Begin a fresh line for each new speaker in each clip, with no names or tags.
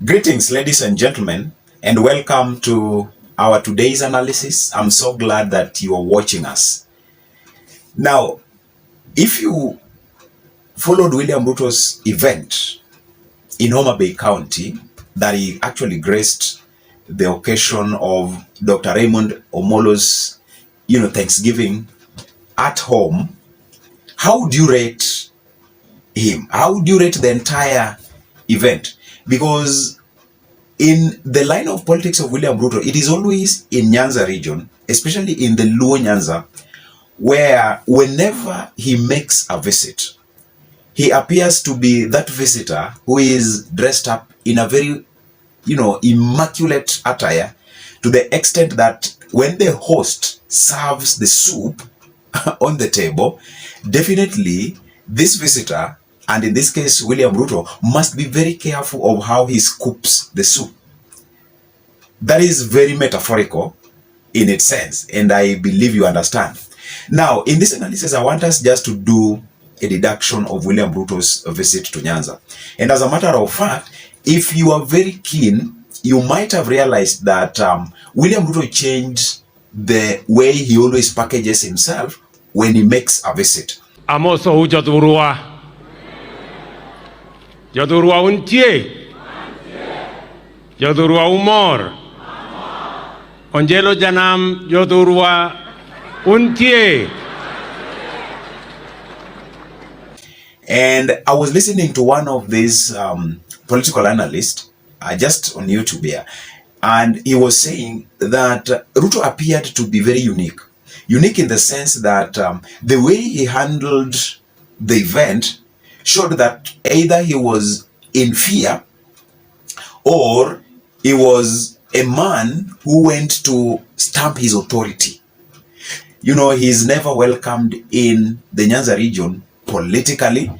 Greetings, ladies and gentlemen, and welcome to our today's analysis. I'm so glad that you are watching us. Now, if you followed William Ruto's event in Homa Bay County, that he actually graced the occasion of Dr. Raymond Omolo's, Thanksgiving at home, how would you rate him? How would you rate the entire event? Because in the line of politics of William Ruto, it is always in Nyanza region, especially in the Luo Nyanza, where whenever he makes a visit, he appears to be that visitor who is dressed up in a very, immaculate attire, to the extent that when the host serves the soup on the table, definitely this visitor, and in this case William Ruto, must be very careful of how he scoops the soup. That is very metaphorical in its sense, and I believe you understand. Now, in this analysis, I want us just to do a deduction of William Ruto's visit to Nyanza. And as a matter of fact, if you are very keen, you might have realized that William Ruto changed the way he always packages himself when he makes a visit.
Amoso ujadurua. Jadurua untie. Jadurua umor. Onjelo janam jodurua untie.
And I was listening to one of these political analysts just on YouTube here, and he was saying that Ruto appeared to be very unique. Unique in the sense that the way he handled the event showed that either he was in fear or he was a man who went to stamp his authority. He's never welcomed in the Nyanza region politically.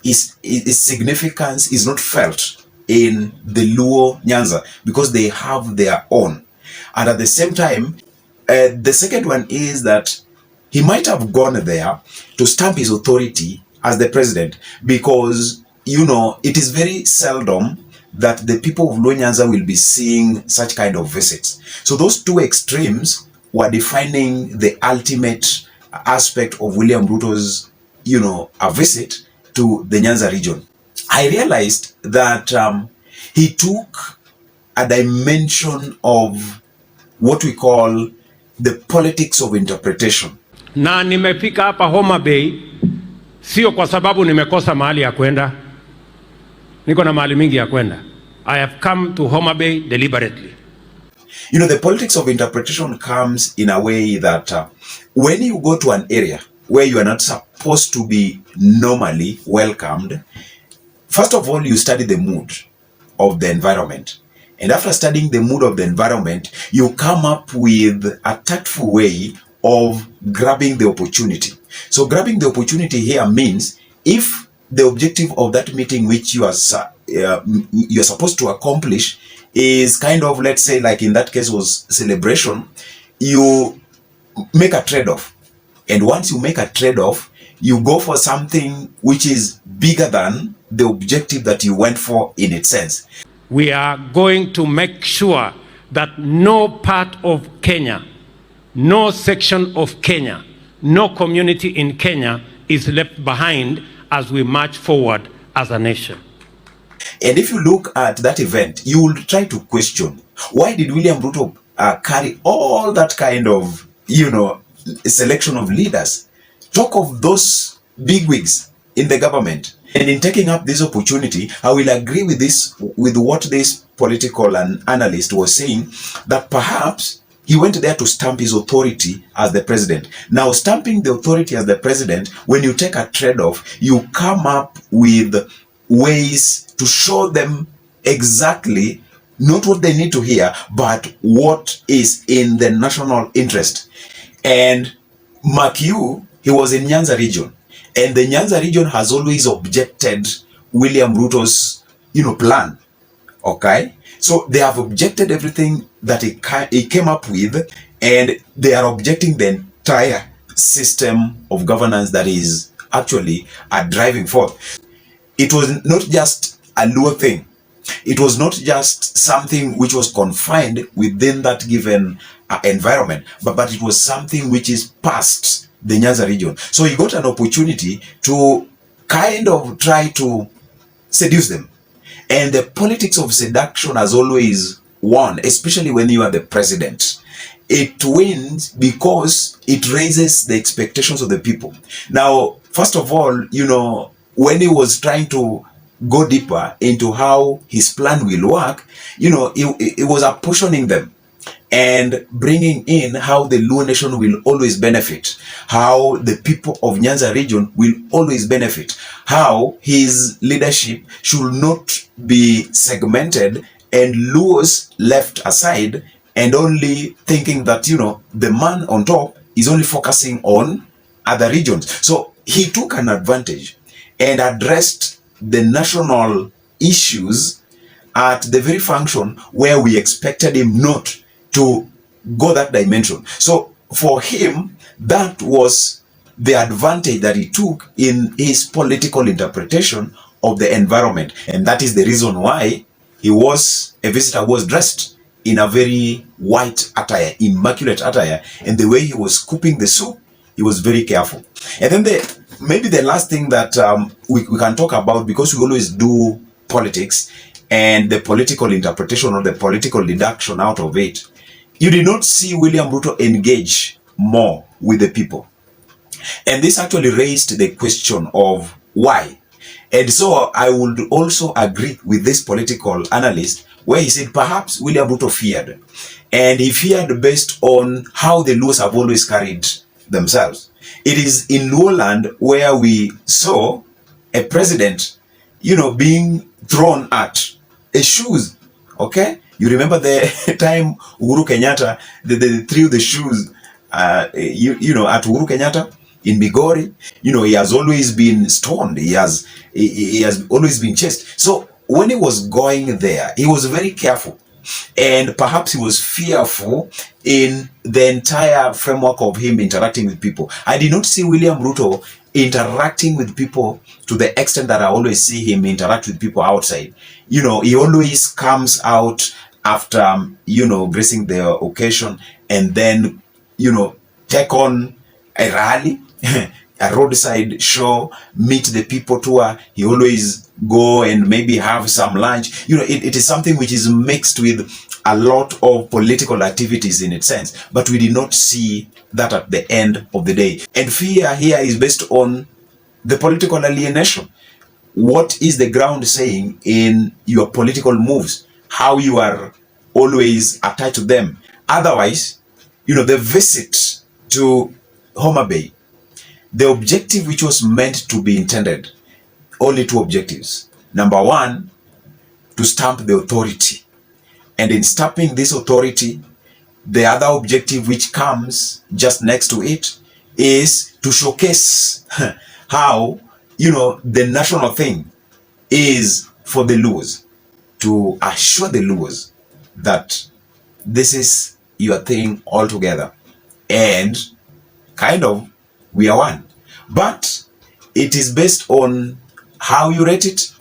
His significance is not felt in the Luo Nyanza because they have their own. And at the same time, the second one is that he might have gone there to stamp his authority as the president because, it is very seldom that the people of Luo Nyanza will be seeing such kind of visits. So those two extremes were defining the ultimate aspect of William Ruto's, a visit to the Nyanza region. I realized that he took a dimension of what we call the politics of interpretation.
Na nimefika hapa Homa Bay sio kwa sababu nimekosa mahali ya kwenda. Niko na mahali mingi ya kwenda. I have come to Homa Bay deliberately.
The politics of interpretation comes in a way that when you go to an area where you are not supposed to be normally welcomed, first of all, you study the mood of the environment. And after studying the mood of the environment, you come up with a tactful way of grabbing the opportunity. So grabbing the opportunity here means if the objective of that meeting which you are supposed to accomplish is kind of, let's say, like in that case was celebration, you make a trade-off. And once you make a trade-off, you go for something which is bigger than the objective that you went for in its sense.
We are going to make sure that no part of Kenya, no section of Kenya, no community in Kenya is left behind as we march forward as a nation.
And if you look at that event, you will try to question, why did William Ruto carry all that kind of, selection of leaders? Talk of those bigwigs in the government. And in taking up this opportunity, I will agree with what this political analyst was saying, that perhaps he went there to stamp his authority as the president. Now, stamping the authority as the president, when you take a trade-off, you come up with ways to show them exactly not what they need to hear, but what is in the national interest. And mark you, he was in Nyanza region. And the Nyanza region has always objected William Ruto's, plan. Okay? So they have objected everything that he came up with, and they are objecting the entire system of governance that is actually a driving force. It was not just a Luo thing. It was not just something which was confined within that given environment, but it was something which is past the Nyanza region. So he got an opportunity to kind of try to seduce them. And the politics of seduction has always won, especially when you are the president. It wins because it raises the expectations of the people. Now, first of all, when he was trying to go deeper into how his plan will work, it was apportioning them and bringing in how the Luo nation will always benefit, how the people of Nyanza region will always benefit, how his leadership should not be segmented and Luos left aside and only thinking that, the man on top is only focusing on other regions. So he took an advantage and addressed the national issues at the very function where we expected him not to go that dimension. So for him, that was the advantage that he took in his political interpretation of the environment. And that is the reason why a visitor was dressed in a very white attire, immaculate attire, and the way he was scooping the soup, he was very careful. And then maybe the last thing that we can talk about, because we always do politics and the political interpretation or the political deduction out of it, you did not see William Ruto engage more with the people. And this actually raised the question of why. And so I would also agree with this political analyst where he said perhaps William Ruto feared. And he feared based on how the Luos have always carried themselves. It is in Luo land where we saw a president, being thrown at a shoes. Okay? You remember the time Uhuru Kenyatta, they threw the shoes, at Uhuru Kenyatta in Migori. He has always been stoned. He has always been chased. So when he was going there, he was very careful. And perhaps he was fearful in the entire framework of him interacting with people. I did not see William Ruto interacting with people to the extent that I always see him interact with people outside. He always comes out after, gracing the occasion and then, take on a rally, a roadside show, meet the people tour. He always go and maybe have some lunch. It is something which is mixed with a lot of political activities in its sense. But we did not see that at the end of the day. And fear here is based on the political alienation. What is the ground saying in your political moves? How you are always attached to them. Otherwise, the visit to Homa Bay, the objective which was meant to be intended, only two objectives. Number one, to stamp the authority. And in stamping this authority, the other objective which comes just next to it is to showcase how, the national thing is for the Luos, to assure the Luos that this is your thing altogether. And kind of, we are one. But it is based on how you rate it,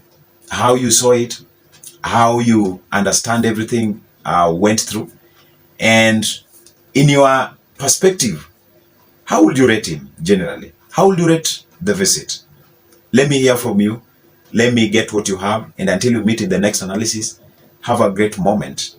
how you saw it, how you understand everything went through. And in your perspective, how would you rate him generally? How would you rate the visit? Let me hear from you. Let me get what you have. And until we meet in the next analysis, have a great moment.